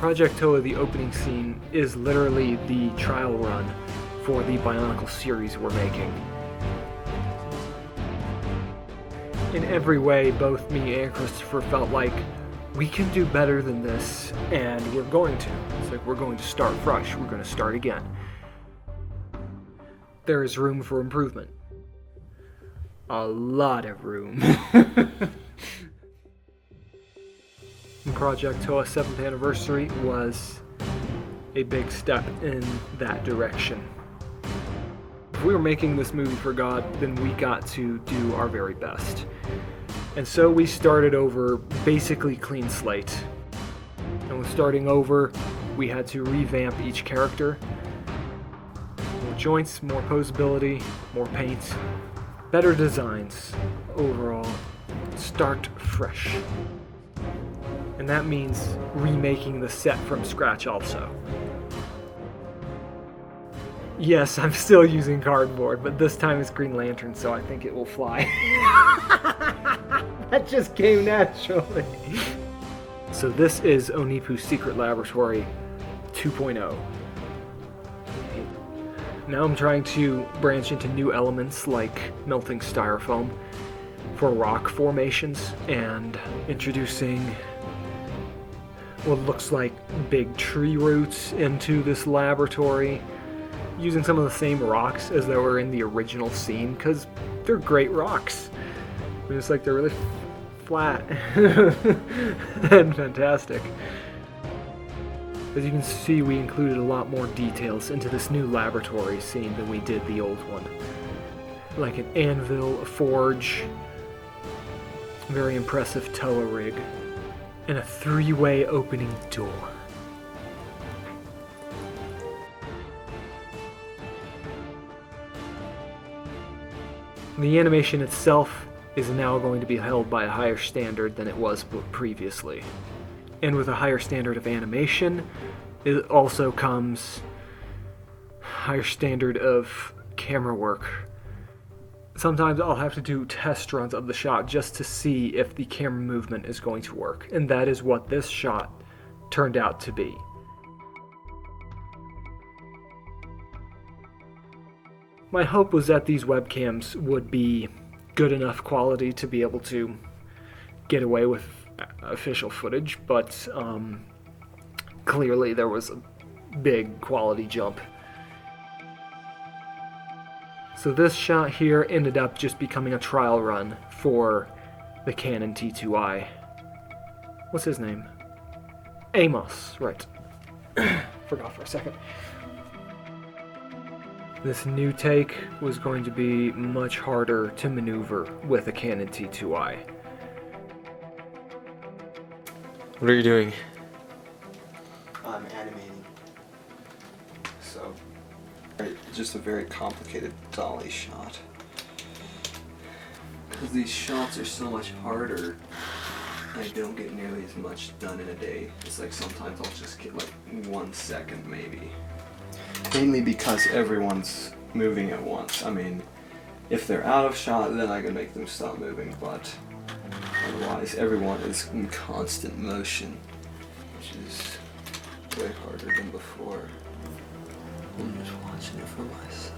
Project Toa, the opening scene, is literally the trial run for the Bionicle series we're making. In every way, both me and Christopher felt like we can do better than this, and we're going to. It's like we're going to start fresh. We're going to start again. There is room for improvement. A lot of room. Project Toa 7th anniversary was a big step in that direction. If we were making this movie for God, then we got to do our very best. And so we started over basically clean slate. And with starting over, we had to revamp each character. More joints, more posability, more paint, better designs overall. Start fresh. And that means remaking the set from scratch also. Yes, I'm still using cardboard, but this time it's Green Lantern, so I think it will fly. That just came naturally. So this is Onipu's Secret Laboratory 2.0. Now I'm trying to branch into new elements like melting styrofoam for rock formations and introducing what looks like big tree roots into this laboratory, using some of the same rocks as they were in the original scene, because they're great rocks. It's like they're really flat and fantastic. As you can see, we included a lot more details into this new laboratory scene than we did the old one. Like an anvil, a forge, a very impressive Toa rig, and a 3-way opening door. The animation itself is now going to be held by a higher standard than it was previously. And with a higher standard of animation, it also comes a higher standard of camera work. Sometimes I'll have to do test runs of the shot just to see if the camera movement is going to work, and that is what this shot turned out to be. My hope was that these webcams would be good enough quality to be able to get away with official footage, but clearly there was a big quality jump. So this shot here ended up just becoming a trial run for the Canon T2i. What's his name? Amos, right. Forgot for a second. This new take was going to be much harder to maneuver with a Canon T2i. What are you doing? I'm animating. So, just a very complicated dolly shot. Because these shots are so much harder, I don't get nearly as much done in a day. It's like sometimes I'll just get like 1 second maybe. Mainly because everyone's moving at once. I mean, if they're out of shot, then I can make them stop moving, but otherwise everyone is in constant motion, which is way harder than before. I'm just watching it for myself.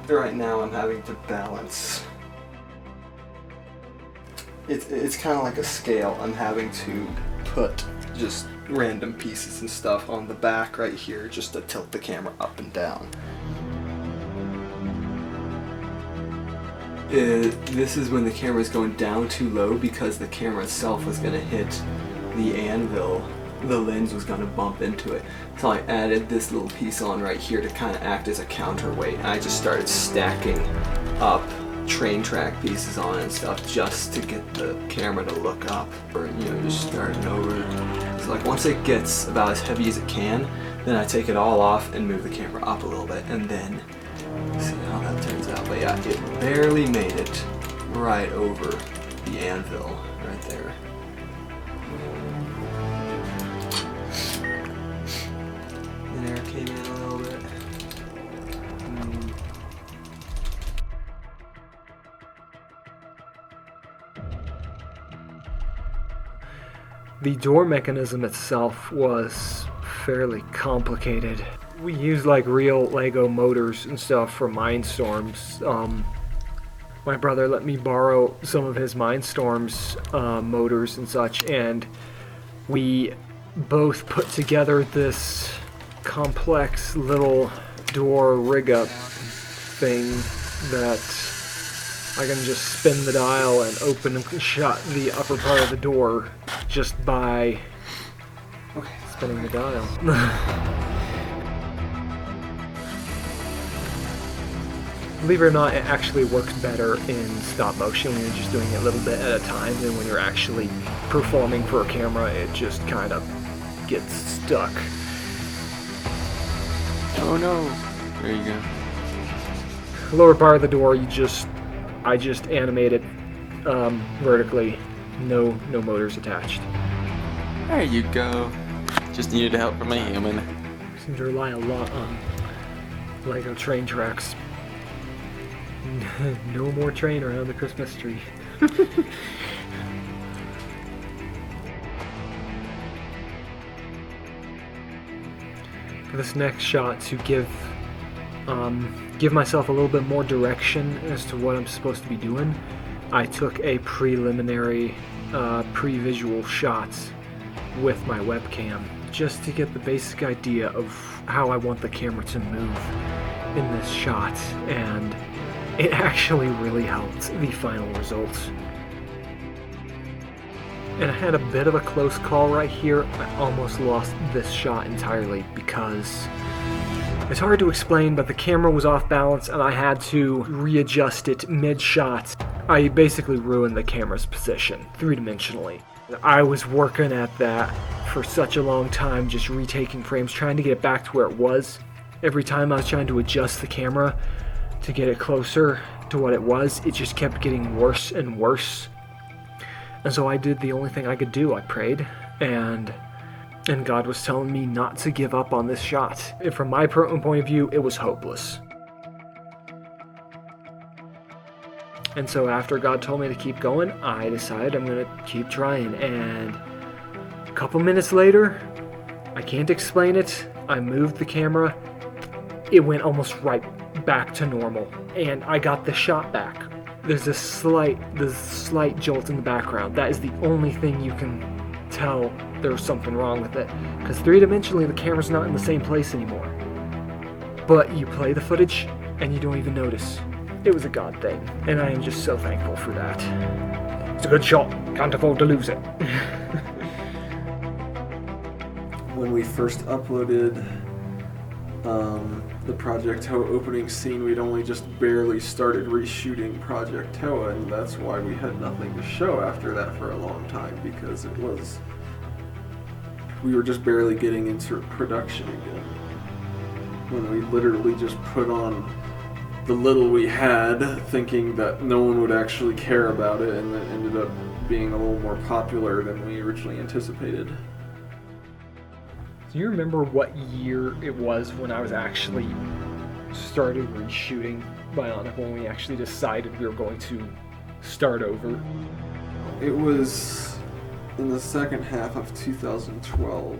Okay. Right now I'm having to balance. It's kind of like a scale. I'm having to put just random pieces and stuff on the back right here just to tilt the camera up and down. This is when the camera is going down too low because the camera itself was going to hit the anvil. The lens was going to bump into it. So I added this little piece on right here to kind of act as a counterweight. And I just started stacking up train track pieces on and stuff just to get the camera to look up, or just starting over. So like once it gets about as heavy as it can, then I take it all off and move the camera up a little bit, and then see how that turns out. But yeah, it barely made it right over the anvil right there. And air came in a little bit. The door mechanism itself was fairly complicated. We used like real Lego motors and stuff for Mindstorms. My brother let me borrow some of his Mindstorms motors and such, and we both put together this complex little door rig-up thing that I can just spin the dial and open and shut the upper part of the door just by spinning the dial. Believe it or not, it actually works better in stop motion when you're just doing it a little bit at a time than when you're actually performing for a camera. It just kind of gets stuck. Oh no. There you go. Lower part of the door, I just animate it vertically. No motors attached. There you go. Just needed help from a human. Seem to rely a lot on Lego train tracks. No more train around the Christmas tree. For this next shot, to give myself a little bit more direction as to what I'm supposed to be doing, I took a preliminary pre-visual shot with my webcam just to get the basic idea of how I want the camera to move in this shot, and it actually really helped the final results. And I had a bit of a close call right here. I almost lost this shot entirely because it's hard to explain, but the camera was off balance and I had to readjust it mid-shot. I basically ruined the camera's position three-dimensionally. I was working at that for such a long time, just retaking frames, trying to get it back to where it was. Every time I was trying to adjust the camera to get it closer to what it was, it just kept getting worse and worse. And so I did the only thing I could do. I prayed, and God was telling me not to give up on this shot. And from my point of view, it was hopeless. And so after God told me to keep going, I decided I'm going to keep trying. And a couple minutes later, I can't explain it, I moved the camera. It went almost right back to normal, and I got the shot back. There's a slight jolt in the background. That is the only thing you can tell there's something wrong with it, because three-dimensionally the camera's not in the same place anymore. But you play the footage and you don't even notice. It was a God thing, and I am just so thankful for that. It's a good shot. Can't afford to lose it. When we first uploaded the Project Toa opening scene, we'd only just barely started reshooting Project Toa, and that's why we had nothing to show after that for a long time, because we were just barely getting into production again. When we literally just put on the little we had, thinking that no one would actually care about it, and it ended up being a little more popular than we originally anticipated. Do you remember what year it was when I was actually started reshooting Bionic, when we actually decided we were going to start over? It was in the second half of 2012.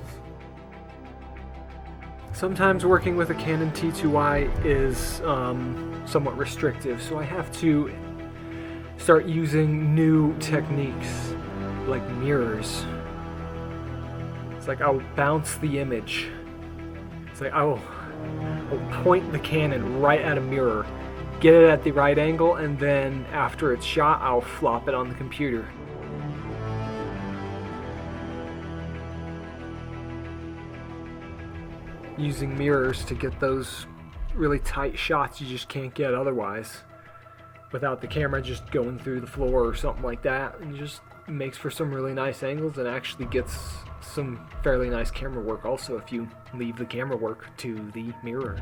Sometimes working with a Canon T2i is somewhat restrictive, so I have to start using new techniques like mirrors. It's like I'll bounce the image. It's like I'll point the Canon right at a mirror, get it at the right angle, and then after it's shot, I'll flop it on the computer. Using mirrors to get those really tight shots you just can't get otherwise, without the camera just going through the floor or something like that. And it just makes for some really nice angles and actually gets some fairly nice camera work also if you leave the camera work to the mirror.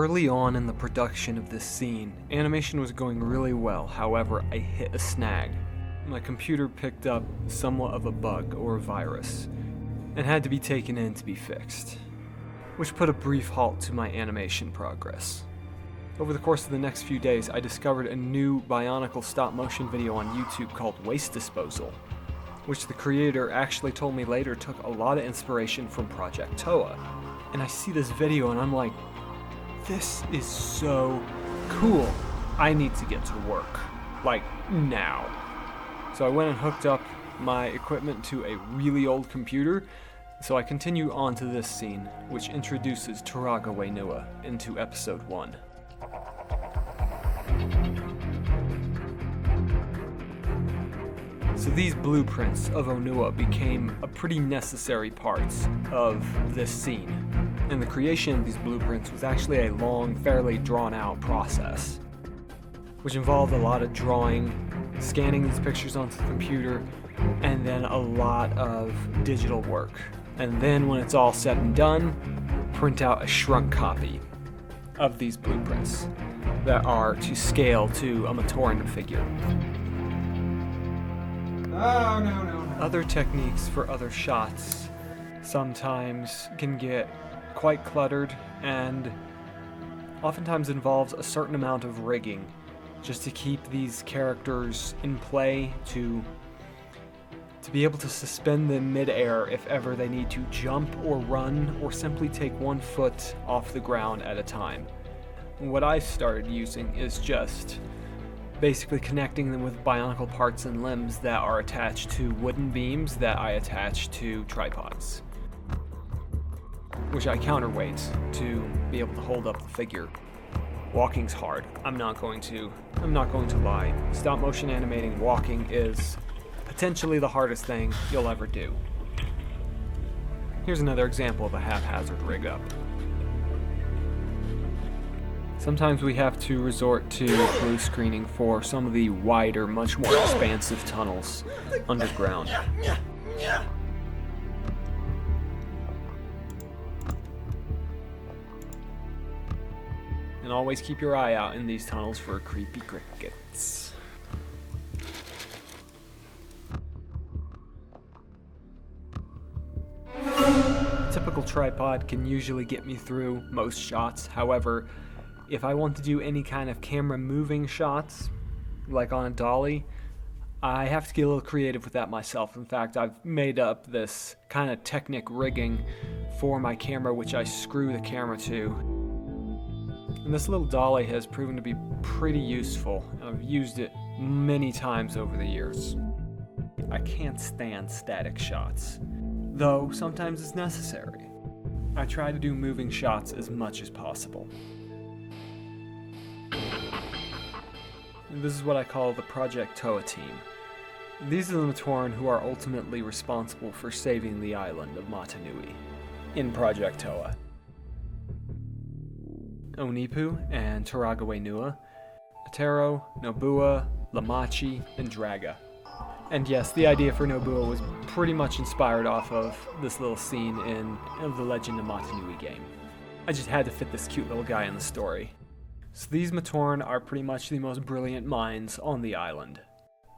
Early on in the production of this scene, animation was going really well. However, I hit a snag. My computer picked up somewhat of a bug or a virus and had to be taken in to be fixed, which put a brief halt to my animation progress. Over the course of the next few days, I discovered a new Bionicle stop-motion video on YouTube called Waste Disposal, which the creator actually told me later took a lot of inspiration from Project Toa. And I see this video and I'm like, this is so cool. I need to get to work. Like, now. So I went and hooked up my equipment to a really old computer, so I continue on to this scene, which introduces Turaga Wainua into episode 1. So these blueprints of Onua became a pretty necessary part of this scene, and the creation of these blueprints was actually a long, fairly drawn-out process, which involved a lot of drawing, scanning these pictures onto the computer, and then a lot of digital work. And then when it's all said and done, print out a shrunk copy of these blueprints that are to scale to a Matoran figure. Oh, no. Other techniques for other shots sometimes can get quite cluttered and oftentimes involves a certain amount of rigging just to keep these characters in play, to be able to suspend them mid-air if ever they need to jump or run or simply take one foot off the ground at a time. What I started using is just basically connecting them with Bionicle parts and limbs that are attached to wooden beams that I attach to tripods, which I counterweight to be able to hold up the figure. Walking's hard. I'm not going to lie. Stop motion animating walking is potentially the hardest thing you'll ever do. Here's another example of a haphazard rig up. Sometimes we have to resort to blue screening for some of the wider, much more expansive tunnels underground. And always keep your eye out in these tunnels for creepy crickets. A typical tripod can usually get me through most shots. However, if I want to do any kind of camera moving shots, like on a dolly, I have to get a little creative with that myself. In fact, I've made up this kind of Technic rigging for my camera, which I screw the camera to. And this little dolly has proven to be pretty useful. I've used it many times over the years. I can't stand static shots, though sometimes it's necessary. I try to do moving shots as much as possible. And this is what I call the Project Toa team. These are the Matoran who are ultimately responsible for saving the island of Motunui in Project Toa. Onipu and Turaga Wainua, Atero, Nobua, Lamachi, and Draga. And yes, the idea for Nobua was pretty much inspired off of this little scene in the Legend of Motunui game. I just had to fit this cute little guy in the story. So these Matoran are pretty much the most brilliant minds on the island.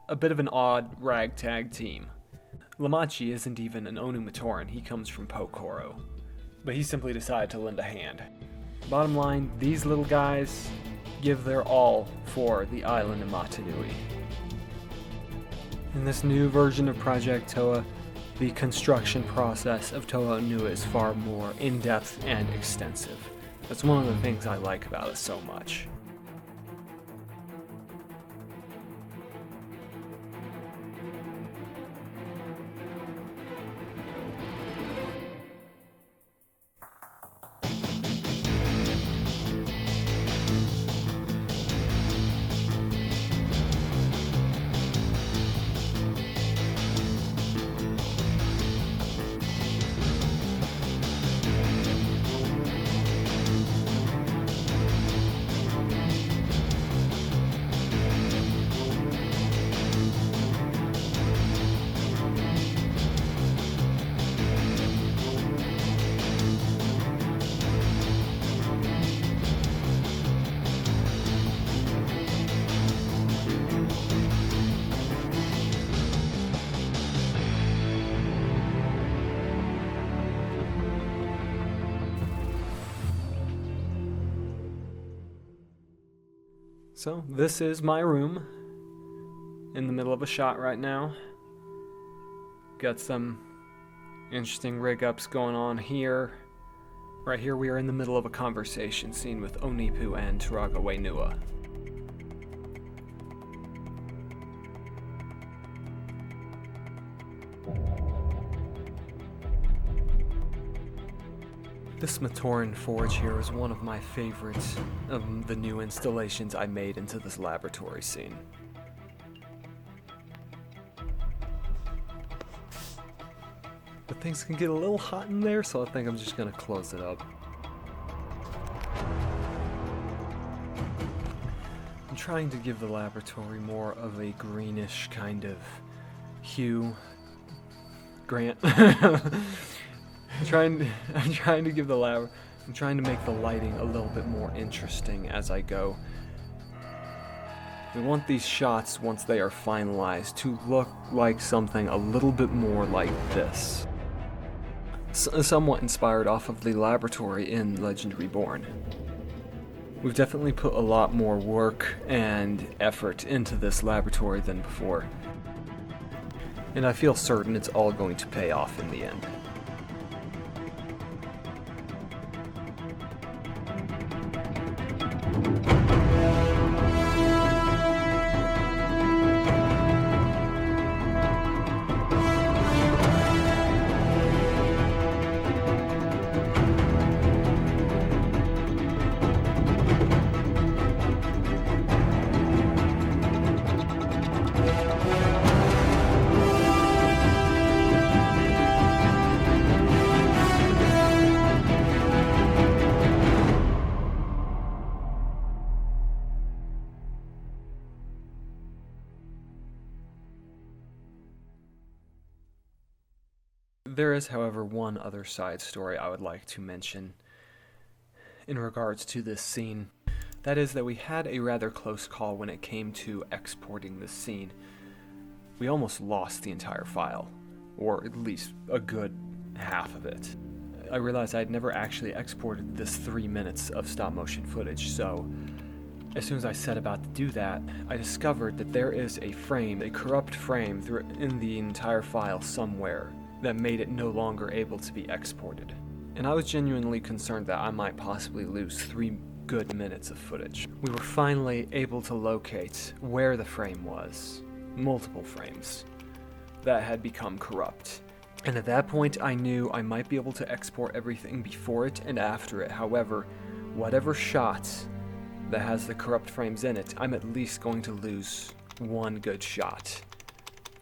A bit of an odd ragtag team. Lamachi isn't even an Onu Matoran, he comes from Pokoro. But he simply decided to lend a hand. Bottom line, these little guys give their all for the island of Motunui. In this new version of Project Toa, the construction process of Toa Onua is far more in-depth and extensive. That's one of the things I like about it so much. So, this is my room. In the middle of a shot right now. Got some interesting rig ups going on here. Right here we are in the middle of a conversation scene with Onipu and Turaga Wainua. This Matoran forge here is one of my favorites of the new installations I made into this laboratory scene. But things can get a little hot in there, so I think I'm just gonna close it up. I'm trying to give the laboratory more of a greenish kind of hue. Grant. I'm trying to make the lighting a little bit more interesting as I go. We want these shots, once they are finalized, to look like something a little bit more like this. Somewhat inspired off of the laboratory in Legend Reborn. We've definitely put a lot more work and effort into this laboratory than before. And I feel certain it's all going to pay off in the end. There is, however, one other side story I would like to mention in regards to this scene. That is that we had a rather close call when it came to exporting this scene. We almost lost the entire file, or at least a good half of it. I realized I'd never actually exported this 3 minutes of stop motion footage, so as soon as I set about to do that, I discovered that there is a frame, a corrupt frame in the entire file somewhere that made it no longer able to be exported. And I was genuinely concerned that I might possibly lose 3 good minutes of footage. We were finally able to locate where the frame was, multiple frames, that had become corrupt. And at that point I knew I might be able to export everything before it and after it. However, whatever shot that has the corrupt frames in it, I'm at least going to lose 1 good shot.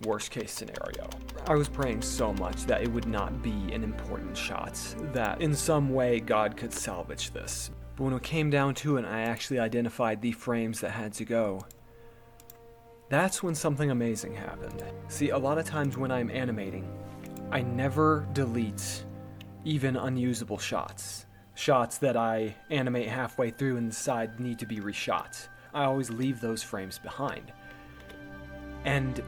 Worst case scenario. I was praying so much that it would not be an important shot, that in some way God could salvage this. But when it came down to it and I actually identified the frames that had to go, that's when something amazing happened. See, a lot of times when I'm animating, I never delete even unusable shots. Shots that I animate halfway through and decide need to be reshot. I always leave those frames behind. And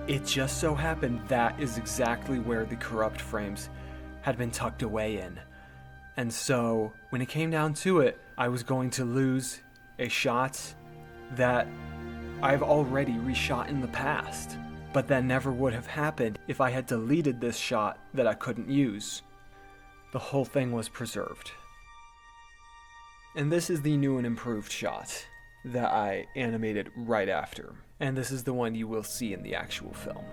it just so happened that is exactly where the corrupt frames had been tucked away in. And so, when it came down to it, I was going to lose a shot that I've already reshot in the past. But that never would have happened if I had deleted this shot that I couldn't use. The whole thing was preserved. And this is the new and improved shot that I animated right after. And this is the one you will see in the actual film.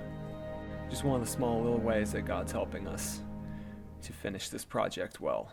Just one of the small little ways that God's helping us to finish this project well.